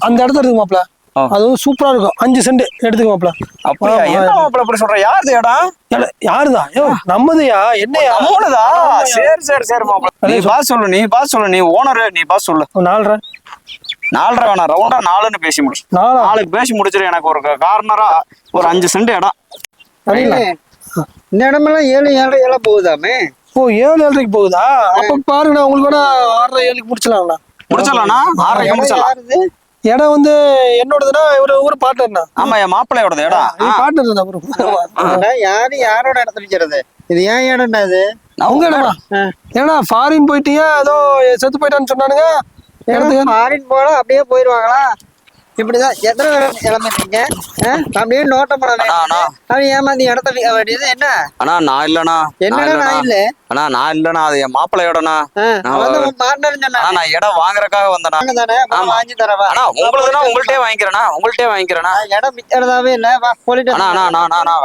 அந்த இடத்துல இருக்கு மாப்ள. அது சூப்பரா இருக்கும். 5 சென்ட் எடுத்துக்க மாப்ள. அப்படியா? என்ன மாப்ள அப்படி சொல்ற? யாருது இடம்? யாருதான்? யோ நம்மதுயா. என்னையா? நம்மளதா? சரி மாப்ள. நீ பாஸ் சொல்லு. நீ ஓனர், நீ பாஸ் சொல்லு. 4.5 வேணாம், ரவுண்டா 4ன்னு பேசி முடிச்சு. 4க்கு பேசி முடிச்சிரு. எனக்கு ஒரு கார்னரா ஒரு 5 சென்ட் இடம். இந்த இடமெல்லாம் 7 போகுதாமே. ஓ 7-7.5 போகுதா? அப்ப பாருங்கண்ணா, உங்களுக்கு வேணா 6.5-7க்கு முடிச்சலாம்ண்ணா. 6.5 முடிச்சலாம். இடம் வந்து என்னோடதுன்னா ஒரு பார்ட்னர்ண்ணா. ஆமா, என் மாப்பிள்ளையோடது இடம். பார்ட்னர் யாரோட இடத்துல இருக்கிறது? இது ஏன் இடம்டா? இது உங்க இடமா? ஏன்னா ஃபாரின் போயிட்டீங்க, ஏதோ செத்து போயிட்டான்னு சொன்னானுங்க. ஃபாரின் போல அப்படியே போயிருவாங்களா? இப்படிதான் எத்தனை கிளம்பிட்டீங்க? அப்படியே நோட்டம் அப்படி ஏமாந்தி இடத்த விற்க வேண்டியது என்ன? அண்ணா நான் இல்லண்ணா. என்னடா நான் இல்ல? அண்ணா நான் இல்லண்ணா, அது என் மாப்பிள்ளையோடண்ணா. நான் இடம் வாங்குறதுக்காக வந்தேண்ணா. தானே வாங்கி தரவா? அண்ணா உங்களுதுன்னா உங்கள்கிட்டயே வாங்கிக்கிறேண்ணா. இடம் விற்கிறதாவே இல்ல. வா போலிட்டு. அண்ணா